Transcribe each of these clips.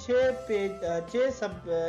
6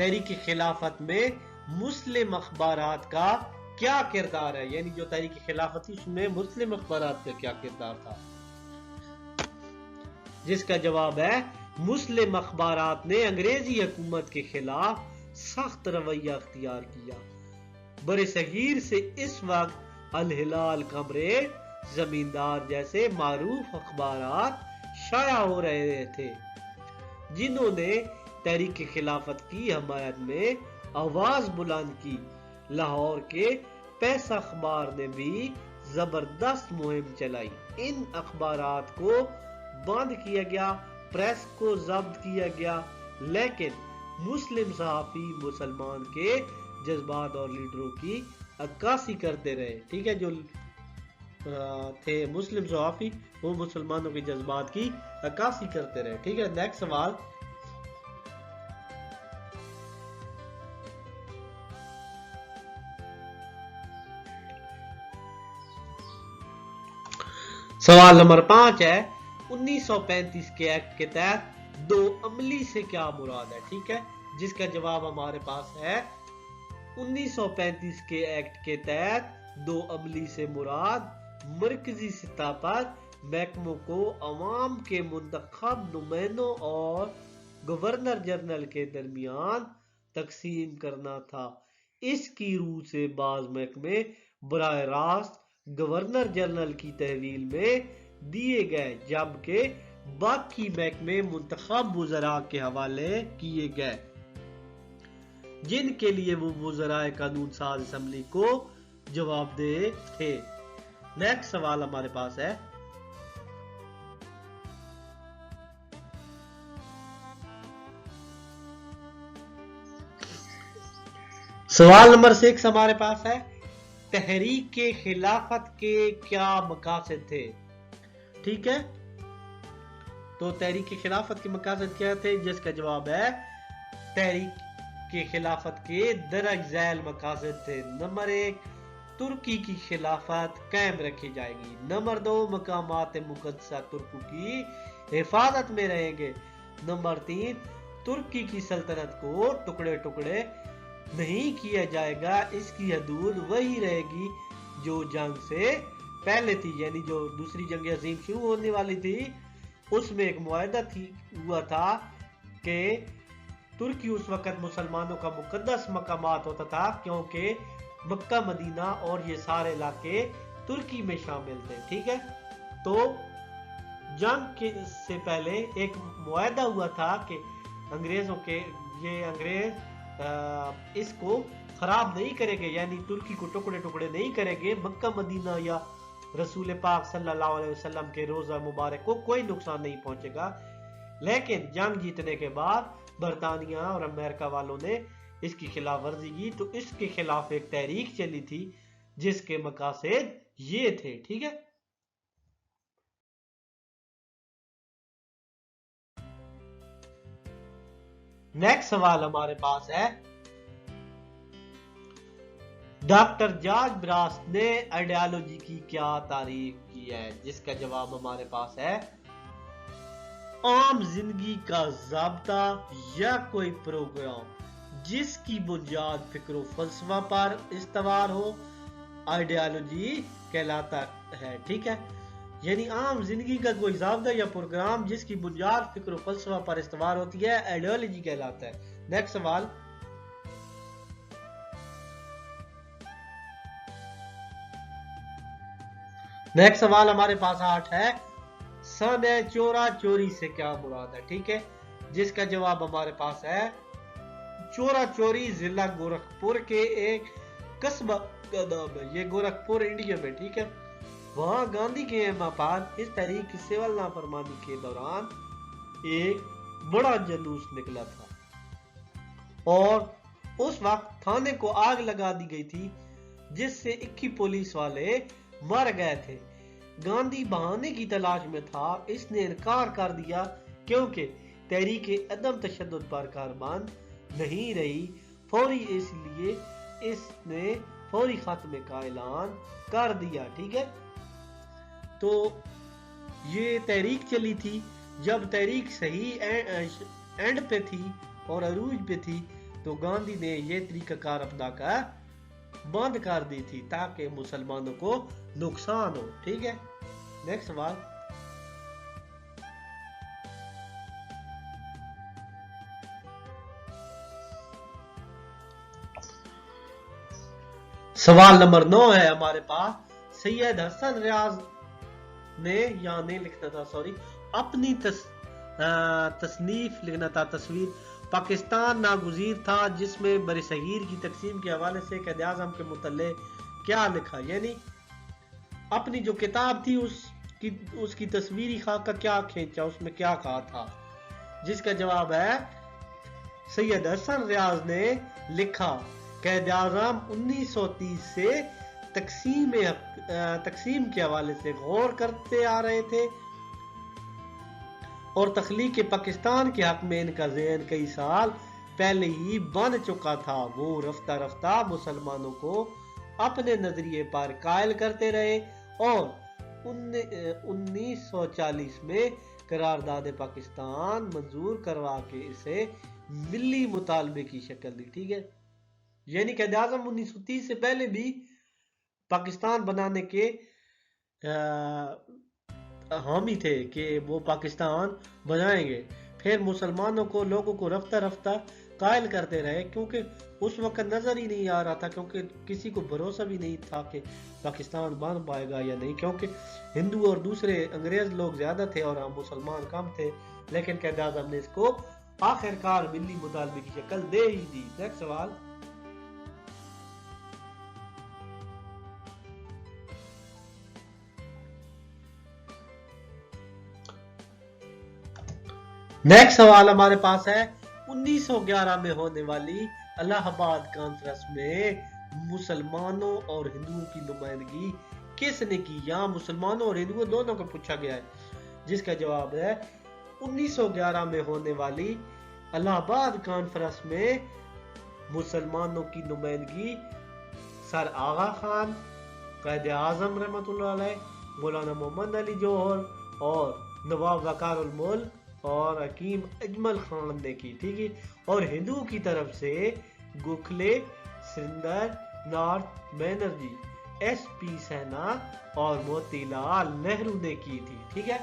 تحریک خلافت میں مسلم اخبارات کا کیا کردار ہے، یعنی جو تحریک خلافت تھی اس میں مسلم اخبارات کا کیا کردار تھا، جس کا جواب ہے مسلم اخبارات نے انگریزی حکومت کے خلاف سخت رویہ اختیار کیا۔ بر صغیر سے اس وقت الہلال، کمریڈ، زمیندار جیسے معروف اخبارات شائع ہو رہے تھے جنہوں نے تحریک خلافت کی حمایت میں آواز بلند کی۔ لاہور کے پیسہ اخبار نے بھی زبردست مہم چلائی، ان اخبارات کو بند کیا گیا، پریس کو ضبط کیا گیا، لیکن مسلم صحافی مسلمان کے جذبات اور لیڈروں کی عکاسی کرتے رہے۔ ٹھیک ہے، جو تھے مسلم صحافی وہ مسلمانوں کے جذبات کی عکاسی کرتے رہے۔ ٹھیک ہے، نیکسٹ سوال، سوال نمبر 5 ہے 1935 کے ایکٹ کے تحت دو عملی سے کیا مراد ہے؟ ٹھیک ہے، جس کا جواب ہمارے پاس ہے 1935 کے ایکٹ کے تحت دو عملی سے مراد مرکزی سطح پر محکموں کو عوام کے منتخب نمائندوں اور گورنر جنرل کے درمیان تقسیم کرنا تھا۔ اس کی روح سے بعض محکمے براہ راست گورنر جنرل کی تحویل میں دیے گئے، جبکہ باقی محکمے منتخب وزراء کے حوالے کیے گئے جن کے لیے وہ وزراء قانون ساز اسمبلی کو جواب دہ تھے۔ نیکسٹ سوال ہمارے پاس ہے سوال نمبر 6 ہمارے پاس ہے تحریک خلافت کے کیا مقاصد تھے؟ ٹھیک ہے، تو تحریک خلافت کے مقاصد کیا تھے؟ جس کا جواب ہے تحریک خلافت کے درج ذیل مقاصد تھے۔ نمبر 1، ترکی کی خلافت قائم رکھی جائے گی۔ نمبر 2، مقامات مقدسہ ترکوں کی حفاظت میں رہیں گے۔ نمبر 3، ترکی کی سلطنت کو ٹکڑے ٹکڑے نہیں کیا جائے گا، اس کی حدود وہی رہے گی جو جنگ سے پہلے تھی، یعنی جو دوسری جنگ عظیم شروع ہونے والی تھی اس میں ایک معاہدہ ہوا تھا کہ ترکی اس وقت مسلمانوں کا مقدس مقامات ہوتا تھا کیونکہ مکہ مدینہ اور یہ سارے علاقے ترکی میں شامل تھے۔ ٹھیک ہے، تو جنگ سے پہلے ایک معاہدہ ہوا تھا کہ انگریز اس کو خراب نہیں کریں گے، یعنی ترکی کو ٹکڑے ٹکڑے نہیں کریں گے، مکہ مدینہ یا رسول پاک صلی اللہ علیہ وسلم کے روضہ مبارک کو کوئی نقصان نہیں پہنچے گا۔ لیکن جنگ جیتنے کے بعد برطانیہ اور امریکہ والوں نے اس کی خلاف ورزی کی، تو اس کے خلاف ایک تحریک چلی تھی جس کے مقاصد یہ تھے۔ ٹھیک ہے، نیکسٹ سوال ہمارے پاس ہے ڈاکٹر جارج براس نے آئیڈیالوجی کی کیا تعریف کی ہے؟ جس کا جواب ہمارے پاس ہے عام زندگی کا ضابطہ یا کوئی پروگرام جس کی بنیاد فکر و فلسفہ پر استوار ہو آئیڈیالوجی کہلاتا ہے۔ ٹھیک ہے، یعنی عام زندگی کا کوئی ضابطہ یا پروگرام جس کی بنیاد فکر و فلسفہ پر استوار ہوتی ہے آئیڈیالوجی کہلاتا ہے۔ نیکسٹ سوال، نیکسٹ سوال ہمارے پاس 8 ہے سانحہ چورا چوری سے کیا مراد ہے؟ ٹھیک ہے، جس کا جواب ہمارے پاس ہے چورا چوری ضلع گورکھپور کے ایک قصبہ کا نام ہے، یہ گورکھپور انڈیا میں۔ ٹھیک ہے، وہاں گاندھی کے پر اس تحریک کی سول نافرمانی کے دوران ایک بڑا جلوس نکلا تھا اور اس وقت تھانے کو آگ لگا دی گئی تھی جس سے 21 پولیس والے مر گئے تھے۔ گاندھی بہانے کی تلاش میں تھا، اس نے انکار کر دیا کیونکہ تحریک عدم تشدد پر کاربند نہیں رہی، اس لیے اس نے فوری خاتمے کا اعلان کر دیا۔ ٹھیک ہے، تو یہ تحریک چلی تھی، جب تحریک صحیح اینڈ پہ تھی اور عروج پہ تھی تو گاندھی نے یہ طریقہ کار اپنا کر بند کر دی تھی تاکہ مسلمانوں کو نقصان ہو. ٹھیک ہے. نیکسٹ سوال. سوال نمبر 9 ہے ہمارے پاس. سید حسن ریاض نے یا نہیں لکھنا تھا سوری اپنی تصنیف لکھنا تھا تصویر پاکستان ناگزیر تھا جس میں بر صغیر کی تقسیم کے حوالے سے قائد اعظم کے متعلق کیا لکھا. یعنی اپنی جو کتاب تھی اس کی تصویری خاکہ کیا کھینچا, اس میں کیا کہا تھا, جس کا جواب ہے سید حسن ریاض نے لکھا قائد اعظم 1930 سے تقسیم کے حوالے سے غور کرتے آ رہے تھے اور تخلیق پاکستان کے حق میں ان کا ذہن کئی سال پہلے ہی بن چکا تھا. وہ رفتہ رفتہ مسلمانوں کو اپنے نظریے پر قائل کرتے رہے اور 1940 میں قرارداد پاکستان منظور کروا کے اسے ملی مطالبے کی شکل دی. ٹھیک ہے. یعنی قائد اعظم 1930 سے پہلے بھی پاکستان بنانے کے حامی تھے کہ وہ پاکستان بنائیں گے. پھر مسلمانوں کو لوگوں کو رفتہ رفتہ قائل کرتے رہے کیونکہ اس وقت نظر ہی نہیں آ رہا تھا, کیونکہ کسی کو بھروسہ بھی نہیں تھا کہ پاکستان بن پائے گا یا نہیں, کیونکہ ہندو اور دوسرے انگریز لوگ زیادہ تھے اور ہم مسلمان کم تھے. لیکن قائد اعظم نے اس کو آخرکار ملی مطالبے کی شکل دے ہی دی. نیکسٹ سوال. نیکسٹ سوال ہمارے پاس ہے 1911 میں ہونے والی الہ آباد کانفرنس میں مسلمانوں اور ہندوؤں کی نمائندگی کس نے کی. یہاں مسلمانوں اور ہندوؤں دونوں کو پوچھا گیا ہے, جس کا جواب ہے 1911 میں ہونے والی الہ آباد کانفرنس میں مسلمانوں کی نمائندگی سر آغا خان, قائد اعظم رحمۃ اللہ علیہ, مولانا محمد علی جوہر اور نواب وقار الملک اور حکیم اجمل خان نے کی. ٹھیک ہے. اور ہندو کی طرف سے گوکھلے, سریندر ناتھ بینرجی, ایس پی سینا اور موتی لال نہرو نے کی تھی. ٹھیک ہے.